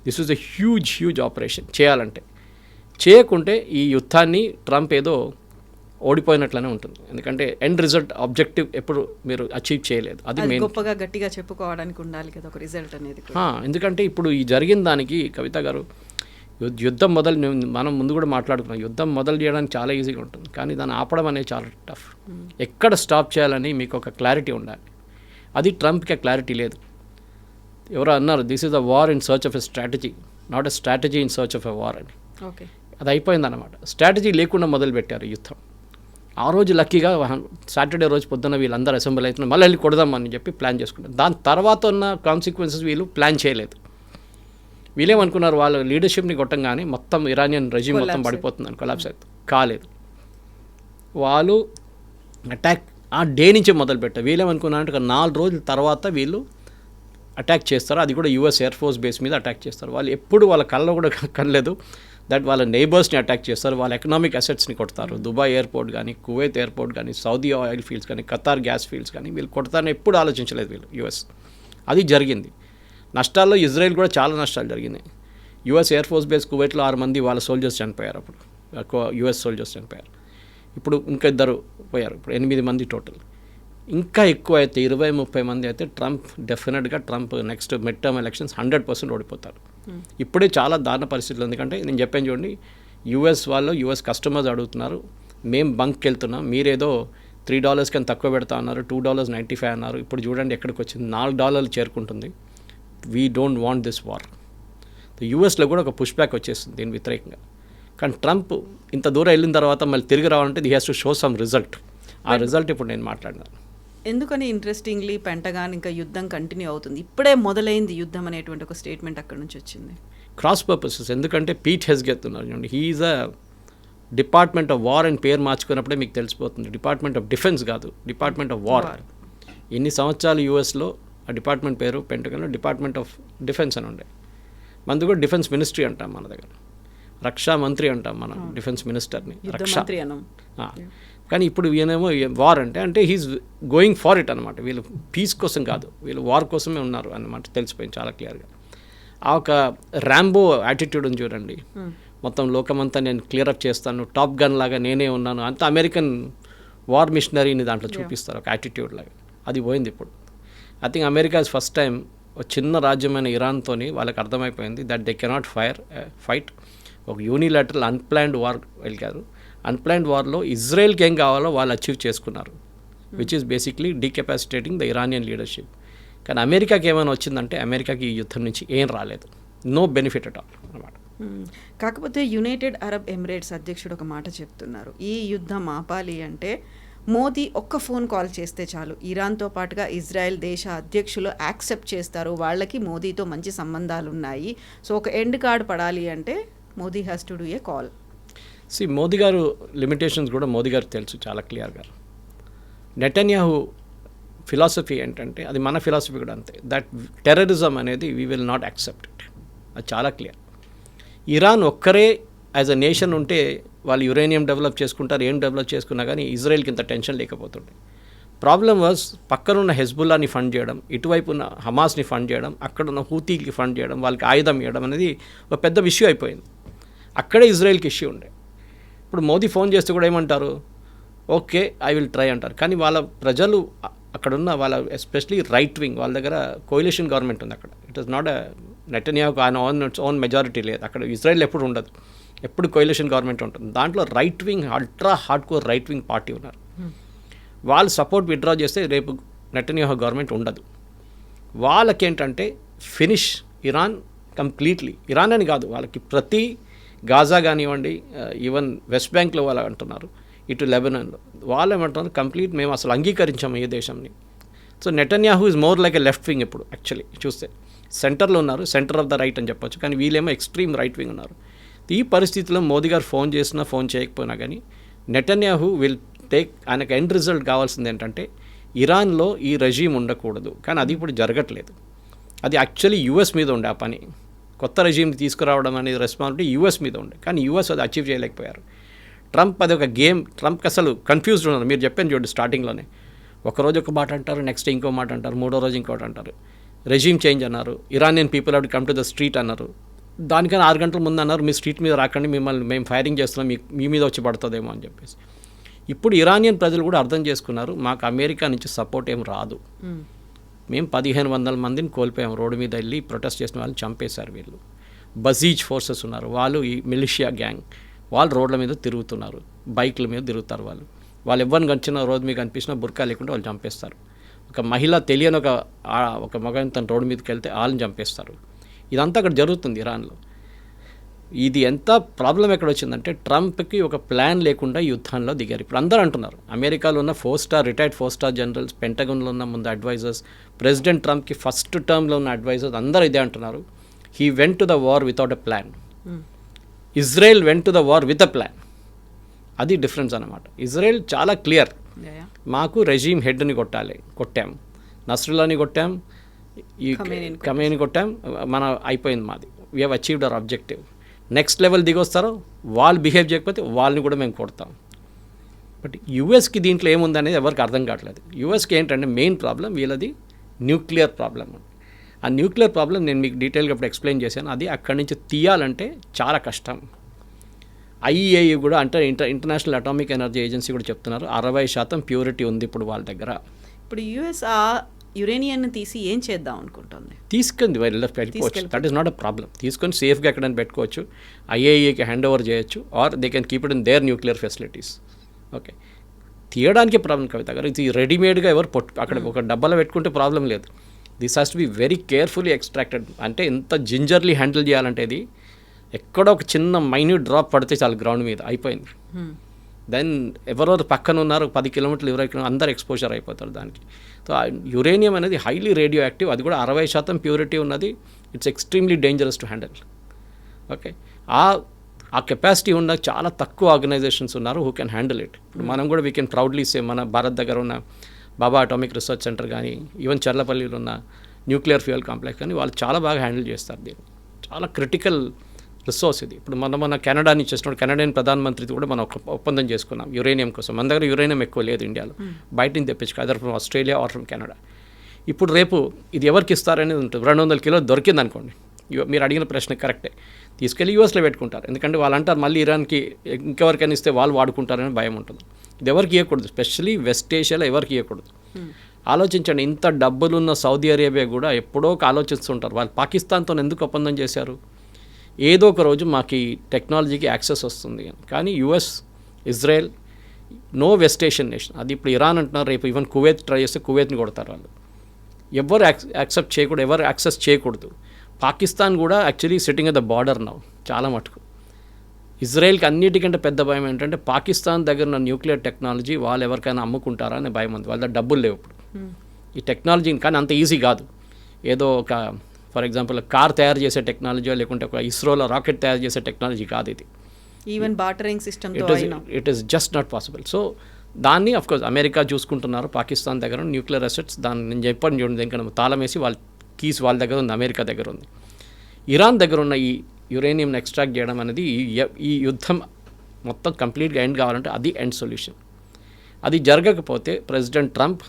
This is a huge operation చేయాలంటే. చేయకుంటే ఈ యుద్ధాన్ని ట్రంప్ ఏదో ఓడిపోయినట్లనే ఉంటుంది. ఎందుకంటే ఎండ్ రిజల్ట్ ఆబ్జెక్టివ్ ఎప్పుడు మీరు అచీవ్ చేయలేదు. అది మెయిన్. గొప్పగా గట్టిగా చెప్పుకోవడానికి ఉండాలి కదా ఒక రిజల్ట్ అనేది. ఎందుకంటే ఇప్పుడు ఈ జరిగిన దానికి కవిత గారు యుద్ధం మనం ముందు కూడా మాట్లాడుకున్నాం, యుద్ధం మొదలు చేయడానికి చాలా ఈజీగా ఉంటుంది, కానీ దాన్ని ఆపడం అనేది చాలా టఫ్. ఎక్కడ స్టాప్ చేయాలని మీకు ఒక క్లారిటీ ఉండాలి. అది ట్రంప్కి క్లారిటీ లేదు. ఎవరో అన్నారు, this is a war in search of a strategy, not a strategy in search of a war అని. ఓకే, అది అయిపోయిందన్నమాట. స్ట్రాటజీ లేకుండా మొదలుపెట్టారు యుద్ధం. ఆ రోజు లక్కీగా సాటర్డే రోజు పొద్దున్న వీళ్ళందరూ అసెంబ్లీ అవుతున్నారు, మళ్ళీ వెళ్ళి కొడదామని చెప్పి ప్లాన్ చేసుకుంటారు. దాని తర్వాత ఉన్న కాన్సిక్వెన్సెస్ వీళ్ళు ప్లాన్ చేయలేదు. వీళ్ళేమనుకున్నారు, వాళ్ళ లీడర్షిప్ని కొట్టంగానే మొత్తం ఇరానియన్ రెజిమ్ మొత్తం పడిపోతుందని, కొలాప్స్ అవుతుంది. కాలేదు. వాళ్ళు అటాక్ ఆ డే నుంచే మొదలుపెట్టారు. వీళ్ళేమనుకున్నారంటే 4 రోజుల తర్వాత వీళ్ళు అటాక్ చేస్తారు, అది కూడా యుఎస్ ఎయిర్ ఫోర్స్ బేస్ మీద అటాక్ చేస్తారు. వాళ్ళు ఎప్పుడు వాళ్ళ కళ్ళలో కూడా కనలేదు దట్ వాళ్ళ నైబర్స్ని అటాక్ చేస్తారు, వాళ్ళ ఎకనామిక్ అసెట్స్ని కొడతారు. దుబాయ్ ఎయిర్పోర్ట్ కానీ, కువైత్ ఎయిర్పోర్ట్ కానీ, సౌదీ ఆయిల్ ఫీల్డ్స్ కానీ, ఖతార్ గ్యాస్ ఫీల్డ్స్ కానీ వీళ్ళు కొడతారని ఎప్పుడు ఆలోచించలేదు వీళ్ళు యుఎస్. అది జరిగింది. నష్టాల్లో ఇజ్రాయెల్ కూడా చాలా నష్టాలు జరిగినాయి. యుఎస్ ఎయిర్ ఫోర్స్ బేస్ కువైట్లో 6 మంది వాళ్ళ సోల్జర్స్ చనిపోయారు. అప్పుడు యుఎస్ సోల్జర్స్ చనిపోయారు. ఇప్పుడు ఇంకా 2 పోయారు. ఇప్పుడు 8 మంది టోటల్. ఇంకా ఎక్కువ అయితే 20-30 మంది అయితే డెఫినెట్గా Trump next mid term elections 100% ఓడిపోతారు. ఇప్పుడే చాలా దారుణ పరిస్థితులు. ఎందుకంటే నేను చెప్పాను చూడండి, యుఎస్ కస్టమర్స్ అడుగుతున్నారు, మేము బంక్కి వెళ్తున్నాం, మీరేదో $3 కన్నా తక్కువ పెడతా అన్నారు, $2.95 అన్నారు. ఇప్పుడు చూడండి ఎక్కడికి వచ్చింది, $4 చేరుకుంటుంది. We don't want this war. యూఎస్లో కూడా ఒక పుష్ బ్యాక్ వచ్చేస్తుంది దీని వ్యతిరేకంగా. కానీ ట్రంప్ ఇంత దూరం వెళ్ళిన తర్వాత మళ్ళీ తిరిగి రావాలంటే he has to show some result. ఆ రిజల్ట్ ఇప్పుడు నేను మాట్లాడినాను. ఎందుకని ఇంట్రెస్టింగ్లీ పెంటగాన్ ఇంకా యుద్ధం కంటిన్యూ అవుతుంది, ఇప్పుడే మొదలైంది యుద్ధం అనేటువంటి ఒక స్టేట్మెంట్ అక్కడ నుంచి వచ్చింది. Cross purposes. ఎందుకంటే పీట్ హెస్గెత్ ఉన్నారు చూడండి, he's a department of war అని పేరు మార్చుకున్నప్పుడే మీకు తెలిసిపోతుంది. డిపార్ట్మెంట్ ఆఫ్ డిఫెన్స్ కాదు, డిపార్ట్మెంట్ ఆఫ్ వార్. ఎన్ని సంవత్సరాలు యూఎస్లో ఆ డిపార్ట్మెంట్ పేరు పెంటగాన్లో డిపార్ట్మెంట్ ఆఫ్ డిఫెన్స్ అని ఉండే. మనది కూడా డిఫెన్స్ మినిస్ట్రీ అంటాం మన దగ్గర, రక్షా మంత్రి అంటాం మనం డిఫెన్స్ మినిస్టర్ని, రక్షా. కానీ ఇప్పుడు ఈయనేమో వార్ అంటే హీఈస్ గోయింగ్ ఫార్ ఇట్ అనమాట. వీళ్ళు పీస్ కోసం కాదు, వీళ్ళు వార్ కోసమే ఉన్నారు అన్నమాట తెలిసిపోయింది చాలా క్లియర్గా. ఆ ఒక ర్యాంబో యాటిట్యూడ్ ఉంది చూడండి, మొత్తం లోకమంతా నేను క్లియరప్ చేస్తాను, టాప్ గన్ లాగా నేనే ఉన్నాను, అంత అమెరికన్ వార్ మిషనరీని దాంట్లో చూపిస్తారు ఒక యాటిట్యూడ్ లాగా. అది పోయింది ఇప్పుడు. I think America first time ఒక చిన్న రాజ్యమైన ఇరాన్తోని వాళ్ళకి అర్థమైపోయింది దట్ దే కెనాట్ ఫైట్. ఒక యూనిలాటరల్ అన్ప్లాన్డ్ వార్ వెళ్ళారు. అన్ప్లాన్డ్ వార్లో ఇజ్రాయెల్కి ఏం కావాలో వాళ్ళు అచీవ్ చేసుకున్నారు, which is basically decapacitating the Iranian leadership. కానీ అమెరికాకి ఏమైనా వచ్చిందంటే అమెరికాకి ఈ యుద్ధం నుంచి ఏం రాలేదు, నో బెనిఫిట్ అట్ ఆల్ అనమాట. కాకపోతే యునైటెడ్ అరబ్ ఎమిరేట్స్ అధ్యక్షుడు ఒక మాట చెప్తున్నారు, ఈ యుద్ధం ఆపాలి అంటే మోదీ ఒక్క ఫోన్ కాల్ చేస్తే చాలు, ఇరాన్తో పాటుగా ఇజ్రాయెల్ దేశ అధ్యక్షులు యాక్సెప్ట్ చేస్తారు, వాళ్ళకి మోదీతో మంచి సంబంధాలు ఉన్నాయి, సో ఒక ఎండ్ కార్డ్ పడాలి అంటే Modi has to do a call. Modi గారు లిమిటేషన్స్ కూడా మోదీ గారికి తెలుసు చాలా క్లియర్గా. నెటన్యాహు ఫిలాసఫీ ఏంటంటే అది మన ఫిలాసఫీ కూడా అంతే, దట్ టెర్రరిజం అనేది we will not accept it, అది చాలా క్లియర్. ఇరాన్ ఒక్కరే యాజ్ అ నేషన్ ఉంటే వాళ్ళు యురేనియం డెవలప్ చేసుకుంటారు, ఏం డెవలప్ చేసుకున్నా కానీ ఇజ్రాయెల్కి ఇంత టెన్షన్ లేకపోతుండే. ప్రాబ్లమ్ వాజ్ పక్కనున్న హెజ్బుల్లాని ఫండ్ చేయడం, ఇటువైపు ఉన్న హమాస్ని ఫండ్ చేయడం, అక్కడున్న హూతీకి ఫండ్ చేయడం, వాళ్ళకి ఆయుధం ఇవ్వడం అనేది ఒక పెద్ద ఇష్యూ అయిపోయింది. అక్కడే ఇజ్రాయెల్కి ఇష్యూ ఉండే. ఇప్పుడు మోదీ ఫోన్ చేస్తే కూడా ఏమంటారు, ఓకే ఐ విల్ ట్రై అంటారు. కానీ వాళ్ళ ప్రజలు అక్కడున్న వాళ్ళ ఎస్పెషలీ రైట్ వింగ్, వాళ్ళ దగ్గర కోయిలేషన్ గవర్నమెంట్ ఉంది అక్కడ. It is not Netanyahu own majority లేదు అక్కడ. ఇజ్రాయెల్ ఎప్పుడు ఉండదు, ఎప్పుడు కోయిలేషన్ గవర్నమెంట్ ఉంటుంది. దాంట్లో right wing ultra hard core right wing party ఉన్నారు. వాళ్ళు సపోర్ట్ విత్డ్రా చేస్తే రేపు నెటన్యాహు గవర్నమెంట్ ఉండదు. వాళ్ళకేంటంటే ఫినిష్ ఇరాన్ కంప్లీట్లీ. ఇరాన్ అని కాదు, వాళ్ళకి ప్రతి గాజా కానివ్వండి, ఈవెన్ వెస్ట్ బ్యాంక్లో వాళ్ళు అంటున్నారు, ఇటు లెబనాన్లో వాళ్ళు ఏమంటున్నారు, కంప్లీట్ మేము అసలు అంగీకరించాము ఏ దేశంని. So Netanyahu is more like a left wing ఇప్పుడు యాక్చువల్లీ చూస్తే. సెంటర్లో ఉన్నారు, సెంటర్ ఆఫ్ ద రైట్ అని చెప్పొచ్చు, కానీ వీళ్ళేమో ఎక్స్ట్రీమ్ రైట్ వింగ్ ఉన్నారు. ఈ పరిస్థితిలో మోదీ గారు ఫోన్ చేసినా ఫోన్ చేయకపోయినా కానీ నెటన్యాహు విల్ టేక్, ఆయనకు ఎండ్ రిజల్ట్ కావాల్సింది ఏంటంటే ఇరాన్లో ఈ రెజీమ్ ఉండకూడదు. కానీ అది ఇప్పుడు జరగట్లేదు. అది యాక్చువల్లీ యూఎస్ మీద ఉండే ఆ పని. కొత్త రెజీమ్ని తీసుకురావడం అనేది రెస్పాన్సిబిలిటీ యూఎస్ మీద ఉండే, కానీ యూఎస్ అది అచీవ్ చేయలేకపోయారు. ట్రంప్ అది ఒక గేమ్. ట్రంప్కి అసలు కన్ఫ్యూజ్డ్ ఉన్నారు. మీరు చెప్పాను చూడండి స్టార్టింగ్లోనే, ఒకరోజు ఒక మాట అంటారు, నెక్స్ట్ ఇంకో మాట అంటారు, మూడో రోజు ఇంకోటి అంటారు. రెజీమ్ చేంజ్ అన్నారు, Iranian people have to come to the street అన్నారు. దానికన్నా 6 గంటల ముందు అన్నారు మీ స్ట్రీట్ మీద రాకండి, మిమ్మల్ని మేము ఫైరింగ్ చేస్తున్నాం, మీ మీద వచ్చి పడుతుందేమో అని చెప్పేసి. ఇప్పుడు ఇరానియన్ ప్రజలు కూడా అర్థం చేసుకున్నారు, మాకు అమెరికా నుంచి సపోర్ట్ ఏం రాదు. మేము 1500 మందిని కోల్పోయాం. రోడ్డు మీద వెళ్ళి ప్రొటెస్ట్ చేసిన వాళ్ళని చంపేశారు వీళ్ళు. బజీజ్ ఫోర్సెస్ ఉన్నారు, వాళ్ళు ఈ మిలిషియా గ్యాంగ్, వాళ్ళు రోడ్ల మీద తిరుగుతున్నారు, బైక్ల మీద తిరుగుతారు. వాళ్ళు ఎవరిని కనిచిన రోడ్డు మీద కనిపించినా బుర్కా లేకుండా వాళ్ళు చంపేస్తారు. ఒక మహిళ తెలియని ఒక మగని తన రోడ్డు మీదకి వెళ్తే వాళ్ళని చంపేస్తారు. ఇదంతా అక్కడ జరుగుతుంది ఇరాన్లో. ఇది ఎంత ప్రాబ్లం ఎక్కడ వచ్చిందంటే ట్రంప్కి ఒక ప్లాన్ లేకుండా యుద్ధంలో దిగారు. ఇప్పుడు అందరూ అంటున్నారు, అమెరికాలో ఉన్న రిటైర్డ్ 4-స్టార్ జనరల్స్, పెంటగన్లో ఉన్న ముందు అడ్వైజర్స్, ప్రెసిడెంట్ ట్రంప్కి ఫస్ట్ టర్మ్లో ఉన్న అడ్వైజర్స్ అందరూ ఇదే అంటున్నారు, he went to the war without a plan. Israel went to the war with a plan. అది డిఫరెన్స్ అన్నమాట. ఇజ్రాయెల్ చాలా క్లియర్, మాకు రెజీమ్ హెడ్ని కొట్టాం, నస్రుల్లాని కొట్టాం, ఈ ఖమేని కొట్టాం, అయిపోయింది మాది, we have achieved our objective. Next level దిగొస్తారో వాళ్ళు బిహేవ్ చేయకపోతే వాళ్ళని కూడా మేము కొడతాం. బట్ యూఎస్కి దీంట్లో ఏముందనేది ఎవరికి అర్థం కావట్లేదు. యూఎస్కి ఏంటంటే మెయిన్ ప్రాబ్లం వీళ్ళది న్యూక్లియర్ ప్రాబ్లం. ఆ న్యూక్లియర్ ప్రాబ్లం నేను మీకు డీటెయిల్గా ఇప్పుడు ఎక్స్ప్లెయిన్ చేశాను. అది అక్కడి నుంచి తీయాలంటే చాలా కష్టం. ఐఈఏఈ కూడా అంటే ఇంటర్నేషనల్ అటామిక్ ఎనర్జీ ఏజెన్సీ కూడా చెప్తున్నారు 60% ప్యూరిటీ ఉంది ఇప్పుడు వాళ్ళ దగ్గర. ఇప్పుడు యూఎస్ ఆ యురేనియన్ని తీసి ఏం చేద్దాం అనుకుంటుంది? తీసుకుంది వెళ్ళిపోవచ్చు, that is not a problem. తీసుకొని సేఫ్గా ఎక్కడైనా పెట్టుకోవచ్చు, ఐఏఈకి హ్యాండ్ ఓవర్ చేయొచ్చు, or they can keep it in their nuclear facilities. Okay, తీయడానికి ప్రాబ్లం కవిత గారు. ఇది రెడీమేడ్గా ఎవరు అక్కడ ఒక డబ్బాలో పెట్టుకుంటే ప్రాబ్లం లేదు. This has to be very carefully extracted. అంటే ఎంత జింజర్లీ హ్యాండిల్ చేయాలంటే ఇది ఎక్కడో ఒక చిన్న మైన్యూట్ డ్రాప్ పడితే చాలు గ్రౌండ్ మీద అయిపోయింది. దెన్ ఎవరెవరు పక్కన ఉన్నారు 10 కిలోమీటర్లు 20 కిలోమీటర్లు అందరు ఎక్స్పోజర్ అయిపోతారు దానికి. సో యురేనియం అనేది హైలీ రేడియో యాక్టివ్, అది కూడా 60% ప్యూరిటీ ఉన్నది. It's extremely dangerous to handle. Okay, ఆ కెపాసిటీ ఉన్న చాలా తక్కువ ఆర్గనైజేషన్స్ ఉన్నారు హూ కెన్ హ్యాండిల్ ఇట్. ఇప్పుడు మనం కూడా వీ కెన్ ప్రౌడ్లీ సే మన భారత్ దగ్గర ఉన్న బాబా అటామిక్ రీసెర్చ్ సెంటర్ కానీ, ఈవెన్ చర్లపల్లిలో ఉన్న న్యూక్లియర్ ఫ్యూయల్ కాంప్లెక్స్ కానీ వాళ్ళు చాలా బాగా హ్యాండిల్ చేస్తారు దీన్ని. చాలా క్రిటికల్ రిసోర్స్ ఇది. ఇప్పుడు మన కెనడా నుంచి చేస్తున్నాడు, కెనడియన్ ప్రధానమంత్రితో కూడా మనం ఒక ఒప్పందం చేసుకున్నాం యురేనియం కోసం. మన దగ్గర యురేనియం ఎక్కువ లేదు ఇండియాలో, బయట నుంచి తెప్పించుకో, other from Australia or from Canada. ఇప్పుడు రేపు ఇది ఎవరికి ఇస్తారనేది ఉంటుంది. 200 కిలోలు దొరికింది అనుకోండి, మీరు అడిగిన ప్రశ్న కరెక్టే, తీసుకెళ్ళి యూఎస్లో పెట్టుకుంటారు. ఎందుకంటే వాళ్ళు అంటారు మళ్ళీ ఇరాన్కి ఇంకెవరికైనా ఇస్తే వాళ్ళు వాడుకుంటారని భయం ఉంటుంది. ఇది ఎవరికి ఇవ్వకూడదు, స్పెషల్లీ వెస్ట్ ఏషియాలో ఎవరికి ఇవ్వకూడదు. ఆలోచించండి, ఇంత డబ్బులున్న సౌదీ అరేబియా కూడా ఎప్పుడో ఆలోచిస్తుంటారు, వాళ్ళు పాకిస్తాన్తో ఎందుకు ఒప్పందం చేశారు, ఏదో ఒక రోజు మాకు ఈ టెక్నాలజీకి యాక్సెస్ వస్తుంది అని. కానీ US, Israel, no West Asian nation. అది ఇప్పుడు ఇరాన్ అంటున్నారు, రేపు ఈవెన్ కువైత్ ట్రై చేస్తే కువైత్ని కొడతారు వాళ్ళు. ఎవరు యాక్సెప్ట్ చేయకూడదు, ఎవరు యాక్సెస్ చేయకూడదు. పాకిస్తాన్ కూడా actually sitting at the border now చాలా మటుకు. ఇజ్రాయెల్కి అన్నిటికంటే పెద్ద భయం ఏంటంటే పాకిస్తాన్ దగ్గర ఉన్న న్యూక్లియర్ టెక్నాలజీ వాళ్ళు ఎవరికైనా అమ్ముకుంటారా అనే భయం ఉంది. వాళ్ళ దగ్గర డబ్బులు లేవు ఇప్పుడు ఈ టెక్నాలజీని. కానీ అంత ఈజీ కాదు. ఏదో ఒక ఫర్ ఎగ్జాంపుల్ కార్ తయారు చేసే టెక్నాలజీ లేకుంటే ఒక ఇస్రోలో రాకెట్ తయారు చేసే టెక్నాలజీ కాదు ఇది. Even bartering system it is just not possible. So దాన్ని అఫ్కోర్స్ అమెరికా చూసుకుంటున్నారు. పాకిస్తాన్ దగ్గర న్యూక్లియర్ అసెట్స్, దాన్ని నేను చెప్పాను చూడండి, దీనికన్నా తాళం వేసి వాళ్ళ కీస్ వాళ్ళ దగ్గర ఉంది, అమెరికా దగ్గర ఉంది. ఇరాన్ దగ్గర ఉన్న ఈ యురేనియంని ఎక్స్ట్రాక్ట్ చేయడం అనేది ఈ యుద్ధం మొత్తం కంప్లీట్గా ఎండ్ కావాలంటే అది ఎండ్ సొల్యూషన్. అది జరగకపోతే ప్రెసిడెంట్ ట్రంప్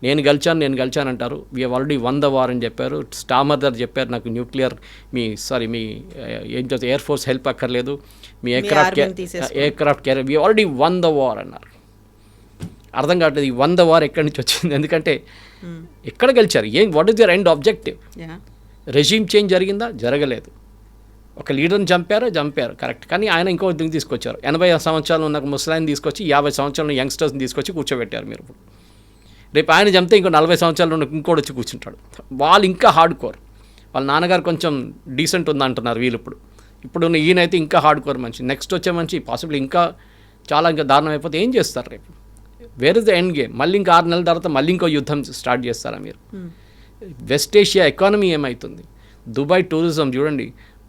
నేను గెలిచాను అంటారు. We have already won the war అని చెప్పారు. స్టామర్దర్ చెప్పారు నాకు న్యూక్లియర్ మీ ఏం చేస్తే ఎయిర్ ఫోర్స్ హెల్ప్ అక్కర్లేదు, మీ aircraft carrier we already won the war అన్నారు. అర్థం కావట్లేదు ఈ వన్ ద వార్ ఎక్కడి నుంచి వచ్చింది, ఎందుకంటే ఎక్కడ గెలిచారు, what is your end objective? Regime change జరిగిందా? జరగలేదు. ఒక లీడర్ని చంపారు కరెక్ట్, కానీ ఆయన ఇంకో దీన్ని తీసుకొచ్చారు. 80 సంవత్సరాలు ఉన్న ముసలాయిని తీసుకొచ్చి 50 సంవత్సరాల యంగ్స్టర్స్ని తీసుకొచ్చి కూర్చోబెట్టారు మీరు. రేపు ఆయన చంపితే ఇంకో 40 సంవత్సరాలు ఉన్న ఇంకోటి వచ్చి కూర్చుంటాడు. వాళ్ళు ఇంకా హార్డ్ కోర్, వాళ్ళ నాన్నగారు కొంచెం డీసెంట్ ఉందంటున్నారు వీళ్ళు ఇప్పుడు ఈయనైతే ఇంకా హార్డ్ కోర్ మనిషి, నెక్స్ట్ వచ్చే మనిషి పాసిబుల్ ఇంకా చాలా ఇంకా దారుణం అయిపోతే ఏం చేస్తారు రేపు? Where is the end game? మళ్ళీ ఇంకా 6 నెలల తర్వాత మళ్ళీ ఇంకో యుద్ధం స్టార్ట్ చేస్తారా మీరు? వెస్ట్ ఏషియా ఎకానమీ ఏమవుతుంది? దుబాయ్ టూరిజం చూడండి,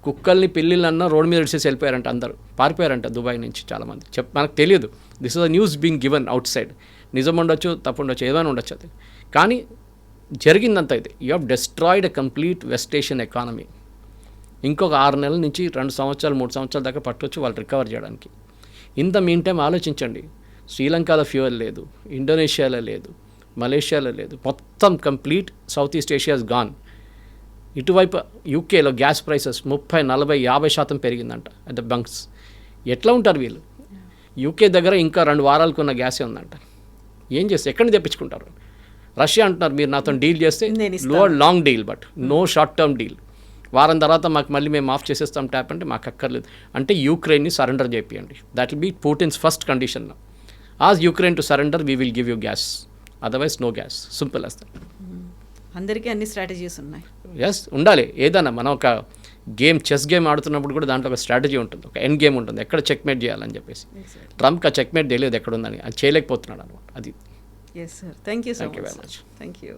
కుక్కల్ని పిల్లిలన్నా రోడ్ మీద విడిచేసి వెళ్ళిపోయారంట, అందరూ పారిపోయారంట దుబాయ్ నుంచి చాలామంది. మనకు తెలియదు, this is the news being given out side. నిజం ఉండొచ్చు, తప్పు ఉండొచ్చు, ఏదైనా ఉండొచ్చు అది, కానీ జరిగిందంతా ఇది. You have destroyed a complete west Asian economy. ఇంకొక 6 నెలల నుంచి 2 సంవత్సరాలు 3 సంవత్సరాల దాకా పట్టవచ్చు వాళ్ళు రికవర్ చేయడానికి. ఇంత మీన్ టైం ఆలోచించండి, శ్రీలంకలో ఫ్యూయల్ లేదు, ఇండోనేషియాలో లేదు, మలేషియాలో లేదు, మొత్తం complete south east Asia is gone. ఇటువైపు యూకేలో గ్యాస్ ప్రైసెస్ 30, 40, 50% పెరిగిందంట అట్ ద బంక్స్. ఎట్లా ఉంటారు వీళ్ళు? యూకే దగ్గర ఇంకా 2 వారాలకు ఉన్న గ్యాసే ఉందంట. ఏం చేస్తే ఎక్కడి నుంచి తెప్పించుకుంటారు? రష్యా అంటున్నారు మీరు నాతో డీల్ చేస్తే long deal, but no short term deal. వారం తర్వాత మాకు మళ్ళీ మేము ఆఫ్ చేసేస్తాం ట్యాప్ అంటే మాకు అక్కర్లేదు. అంటే యూక్రెయిన్ని సరెండర్ చేపియండి. That will be Putin's first condition. As Ukraine to surrender, we will give you gas, otherwise no gas. Simple as that. అందరికీ అన్ని స్ట్రాటజీస్ ఉన్నాయి. ఎస్, ఉండాలి. ఏదైనా మనం ఒక చెస్ గేమ్ ఆడుతున్నప్పుడు కూడా దాంట్లో ఒక స్ట్రాటజీ ఉంటుంది, ఒక ఎండ్ గేమ్ ఉంటుంది, ఎక్కడ చెక్మేట్ చేయాలని చెప్పేసి. ట్రంప్కి ఆ చెక్మేట్ తెలియదు ఎక్కడ ఉందని, అది చేయలేకపోతున్నాడు అనమాట. అది. Yes sir, thank you so Thank you very much. much. Thank you.